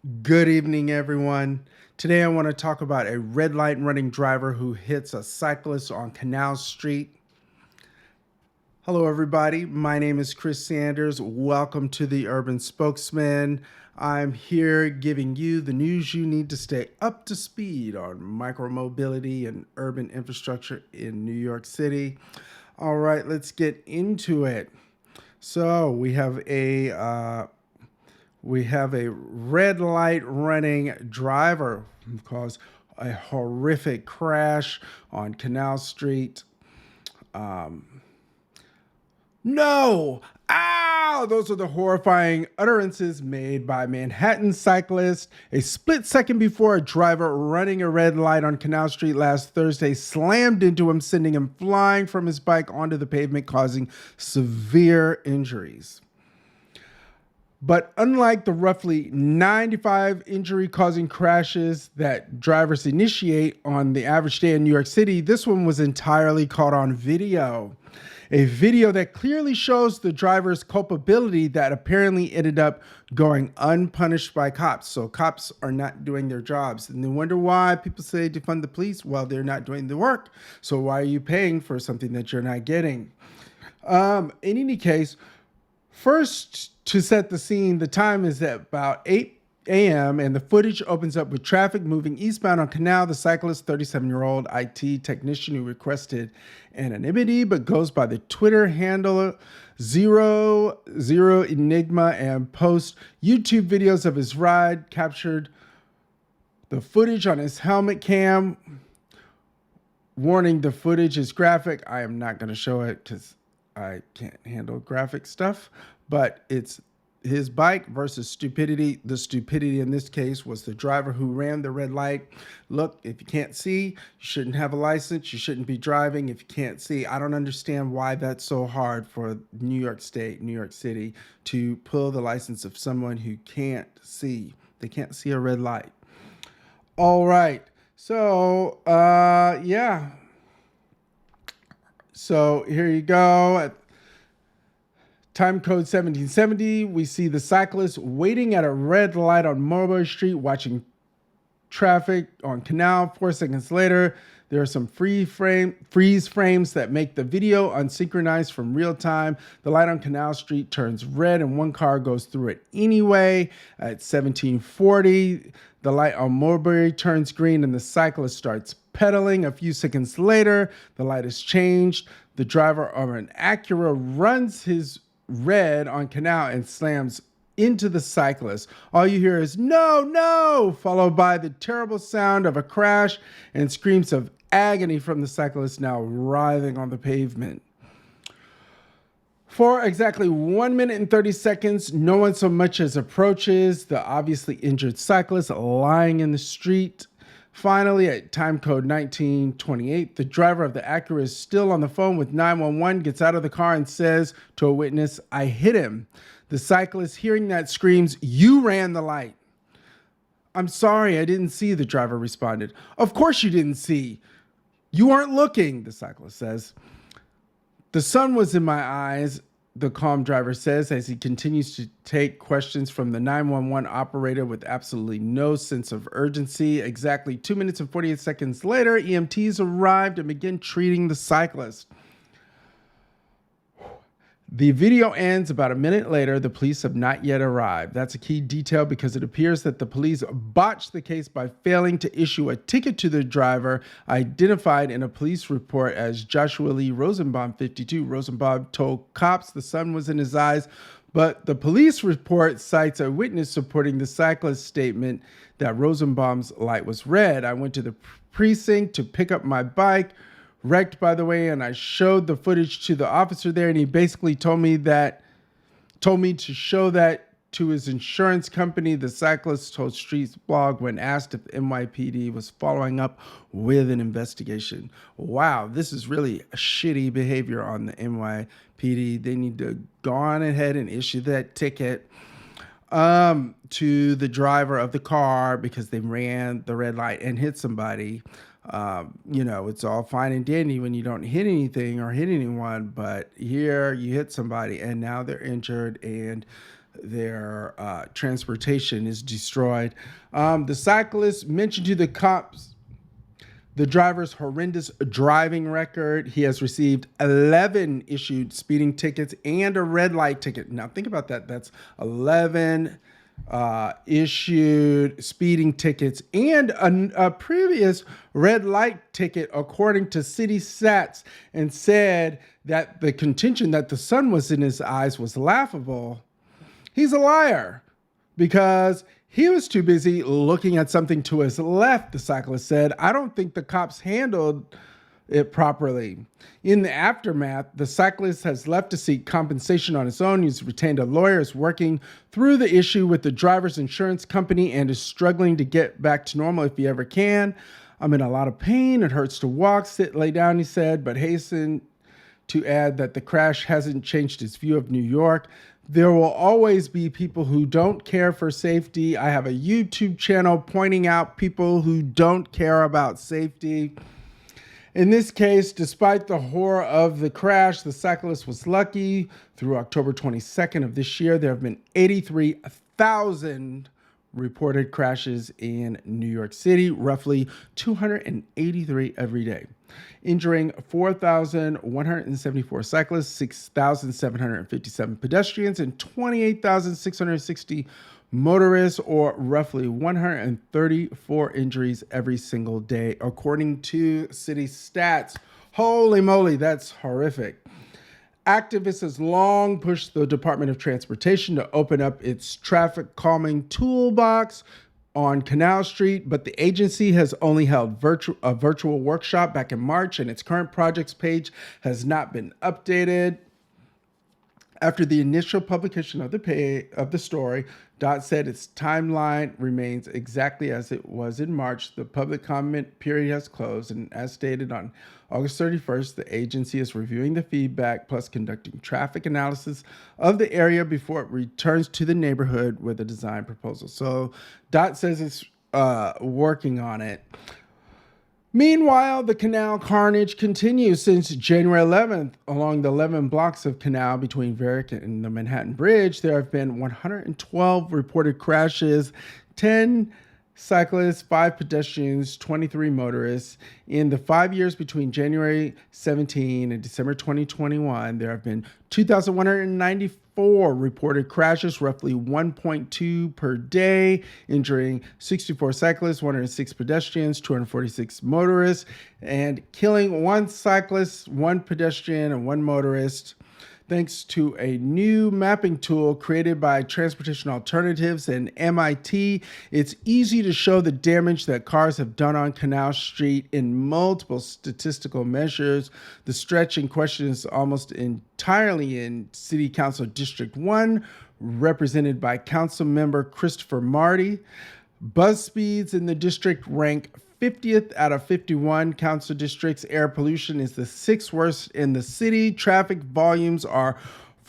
Good evening, everyone. Today I want to talk about a red light running driver who hits a cyclist on Canal Street. Hello, everybody. My name is Chris Sanders. Welcome to the Urban Spokesman. I'm here giving you the news you need to stay up to speed on micromobility and urban infrastructure in New York City. All right, let's get into it. So we have a red light running driver who caused a horrific crash on Canal Street. No! Ow! Those are the horrifying utterances made by Manhattan cyclists a split second before a driver running a red light on Canal Street last Thursday slammed into him, sending him flying from his bike onto the pavement, causing severe injuries. But unlike the roughly 95 injury-causing crashes that drivers initiate on the average day in New York City, this one was entirely caught on video. A video that clearly shows the driver's culpability that apparently ended up going unpunished by cops. So cops are not doing their jobs. And they wonder why people say defund the police. Well, they're not doing the work. So why are you paying for something that you're not getting? In any case, first, to set the scene, the time is at about 8 a.m. and the footage opens up with traffic moving eastbound on Canal. The cyclist, 37-year-old IT technician who requested anonymity but goes by the Twitter handle Zer0Enigma and posts YouTube videos of his ride, captured the footage on his helmet cam. Warning, the footage is graphic. I am not going to show it because I can't handle graphic stuff, but it's his bike versus stupidity. The stupidity in this case was the driver who ran the red light. Look, if you can't see, you shouldn't have a license. You shouldn't be driving if you can't see. I don't understand why that's so hard for New York State, New York City to pull the license of someone who can't see. They can't see a red light. All right. So, yeah. So here you go. Time code 1770, we see the cyclist waiting at a red light on Mulberry Street, watching traffic on Canal. 4 seconds later, there are some freeze frames that make the video unsynchronized from real time. The light on Canal Street turns red and one car goes through it anyway. At 1740, the light on Mulberry turns green and the cyclist starts pedaling. A few seconds later, the light is changed. The driver of an Acura runs his red on Canal and slams into the cyclist. All you hear is "no, no," followed by the terrible sound of a crash and screams of agony from the cyclist, now writhing on the pavement. For exactly 1 minute and 30 seconds, no one so much as approaches the obviously injured cyclist lying in the street. Finally, at time code 1928, the driver of the Acura is still on the phone with 911, gets out of the car and says to a witness, "I hit him." The cyclist, hearing that, screams, "You ran the light." "I'm sorry, I didn't see," the driver responded. "Of course you didn't see. You weren't looking," the cyclist says. "The sun was in my eyes," the calm driver says as he continues to take questions from the 911 operator with absolutely no sense of urgency. Exactly 2 minutes and 48 seconds later, EMTs arrived and began treating the cyclist. The video ends about a minute later. The police have not yet arrived. That's a key detail because it appears that the police botched the case by failing to issue a ticket to the driver, identified in a police report as Joshua Lee Rosenbaum, 52. Rosenbaum told cops the sun was in his eyes, but the police report cites a witness supporting the cyclist's statement that Rosenbaum's light was red. "I went to the precinct to pick up my bike, wrecked, by the way, and I showed the footage to the officer there, and he basically told me to show that to his insurance company," the cyclist told Street's blog when asked if NYPD was following up with an investigation. Wow, this is really a shitty behavior on the NYPD. They need to go on ahead and issue that ticket to the driver of the car because they ran the red light and hit somebody. It's all fine and dandy when you don't hit anything or hit anyone, but here you hit somebody and now they're injured, and transportation is destroyed. The cyclist mentioned to the cops the driver's horrendous driving record. He has received 11 issued speeding tickets and a red light ticket. Now think about that. That's 11 issued speeding tickets and a previous red light ticket, according to city stats, and said that the contention that the sun was in his eyes was laughable. He's a liar because he was too busy looking at something to his left, the cyclist said. I don't think the cops handled it properly. In the aftermath, the cyclist has left to seek compensation on his own. He's retained a lawyer, is working through the issue with the driver's insurance company, and is struggling to get back to normal if he ever can. I'm in a lot of pain. It hurts to walk, sit, lay down, he said, but hastened to add that the crash hasn't changed his view of New York. There will always be people who don't care for safety. I have a YouTube channel pointing out people who don't care about safety. In this case, despite the horror of the crash, the cyclist was lucky. Through October 22nd of this year, there have been 83,000 reported crashes in New York City, roughly 283 every day, injuring 4,174 cyclists, 6,757 pedestrians, and 28,660 motorists, or roughly 134 injuries every single day, according to city stats. Holy moly, that's horrific. Activists has long pushed the Department of Transportation to open up its traffic calming toolbox on Canal Street, but the agency has only held a virtual workshop back in March, and its current projects page has not been updated. After the initial publication of the story, DOT said its timeline remains exactly as it was in March. The public comment period has closed, and as stated on August 31st, the agency is reviewing the feedback plus conducting traffic analysis of the area before it returns to the neighborhood with a design proposal. So DOT says it's working on it. Meanwhile, the canal carnage continues since January 11th. Along the 11 blocks of canal between Varick and the Manhattan Bridge, there have been 112 reported crashes, 10 cyclists, 5 pedestrians, 23 motorists. In the 5 years between January 17 and December 2021, there have been 2,194 reported crashes, roughly 1.2 per day, injuring 64 cyclists, 106 pedestrians, 246 motorists, and killing 1 cyclist, 1 pedestrian, and 1 motorist. Thanks to a new mapping tool created by Transportation Alternatives and MIT, it's easy to show the damage that cars have done on Canal Street in multiple statistical measures. The stretch in question is almost entirely in City Council District 1, represented by Council Member Christopher Marty. Bus speeds in the district rank 50th out of 51 council districts. Air pollution is the 6th worst in the city. Traffic volumes are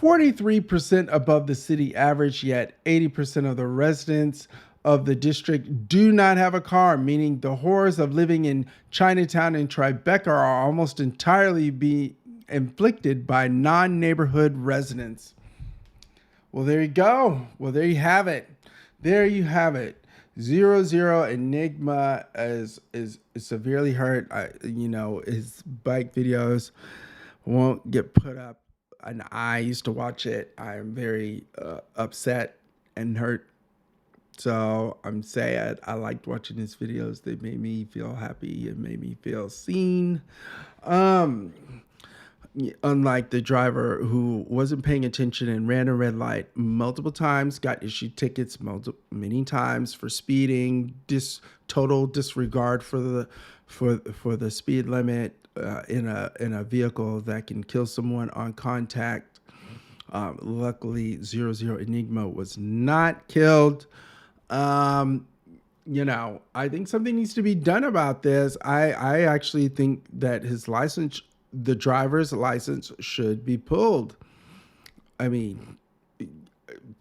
43% above the city average, yet 80% of the residents of the district do not have a car, meaning the horrors of living in Chinatown and Tribeca are almost entirely being inflicted by non-neighborhood residents. Well, there you go. Well, there you have it. There you have it. Zer0Enigma is severely hurt. His bike videos won't get put up, and I used to watch it. I'm very upset and hurt. So I'm sad. I liked watching his videos. They made me feel happy and made me feel seen. Unlike the driver who wasn't paying attention and ran a red light multiple times, got issued tickets many times for speeding, total disregard for the speed limit in a vehicle that can kill someone on contact. Luckily, Zer0Enigma was not killed. I think something needs to be done about this. I actually think that the driver's license should be pulled. I mean,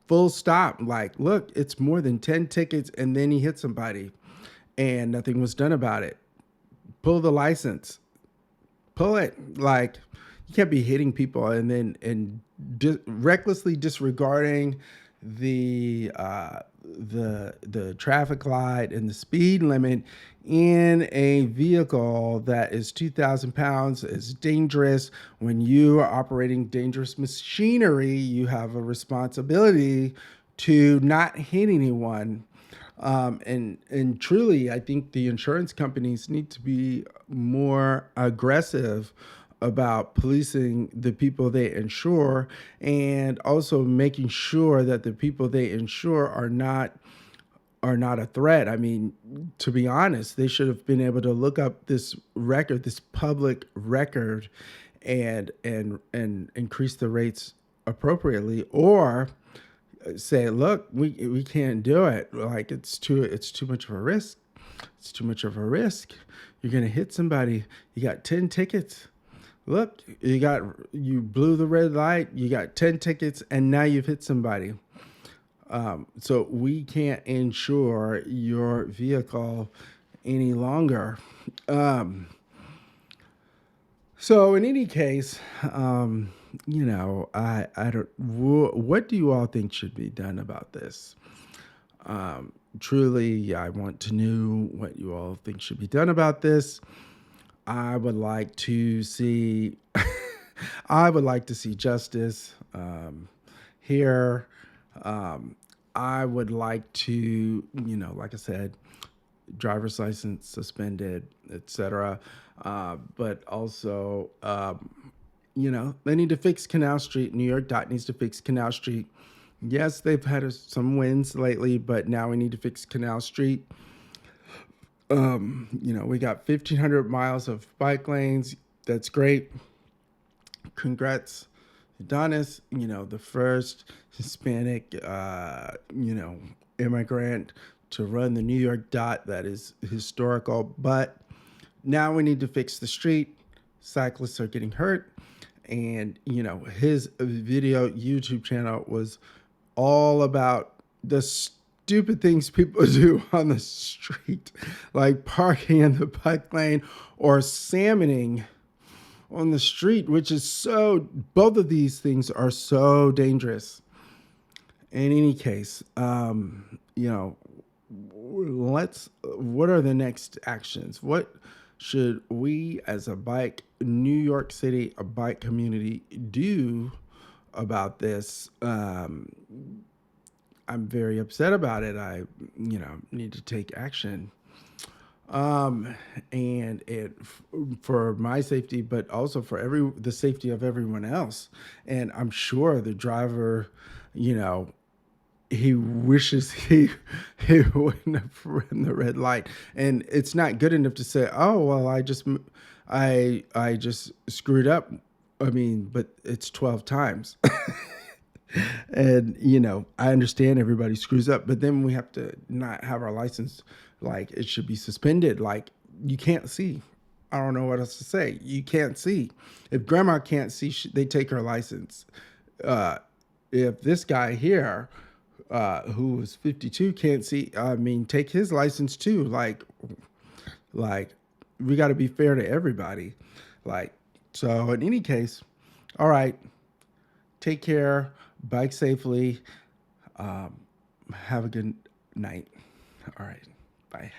full stop. Like, look, it's more than 10 tickets and then he hit somebody and nothing was done about it. Pull the license. Pull it. Like, you can't be hitting people and recklessly disregarding the traffic light and the speed limit in a vehicle that is 2,000 pounds is dangerous. When you are operating dangerous machinery, you have a responsibility to not hit anyone. And truly, I think the insurance companies need to be more aggressive about policing the people they insure, and also making sure that the people they insure are not a threat. I mean, to be honest, they should have been able to look up this record, this public record, and increase the rates appropriately, or say, look, we can't do it. Like it's too much of a risk. It's too much of a risk. You're gonna hit somebody. You got 10 tickets. Look, you blew the red light. You got 10 tickets, and now you've hit somebody. So we can't insure your vehicle any longer. So in any case, I don't. What do you all think should be done about this? Truly, I want to know what you all think should be done about this. I would like to see, I would like to see justice here. I would like to, like I said, driver's license suspended, etc. But also, they need to fix Canal Street. New York Dot needs to fix Canal Street. Yes, they've had some wins lately, but now we need to fix Canal Street. We got 1,500 miles of bike lanes. That's great. Congrats, Adonis. The first Hispanic, immigrant to run the New York Dot. That is historical. But now we need to fix the street. Cyclists are getting hurt. And, his video YouTube channel was all about the stupid things people do on the street, like parking in the bike lane or salmoning on the street, which is both of these things are so dangerous. In any case, what are the next actions? What should we as a New York City, a bike community do about this? I'm very upset about it. I, need to take action. And for my safety, but also for the safety of everyone else. And I'm sure the driver, he wishes he wouldn't have run the red light. And it's not good enough to say, oh, well, I just screwed up. I mean, but it's 12 times. And, I understand everybody screws up, but then we have to not have our license. Like, it should be suspended. Like, you can't see. I don't know what else to say. You can't see. If grandma can't see, they take her license. If this guy here, who is 52, can't see, I mean, take his license too. Like we got to be fair to everybody. So in any case, all right, take care, bike safely, have a good night. All right, bye.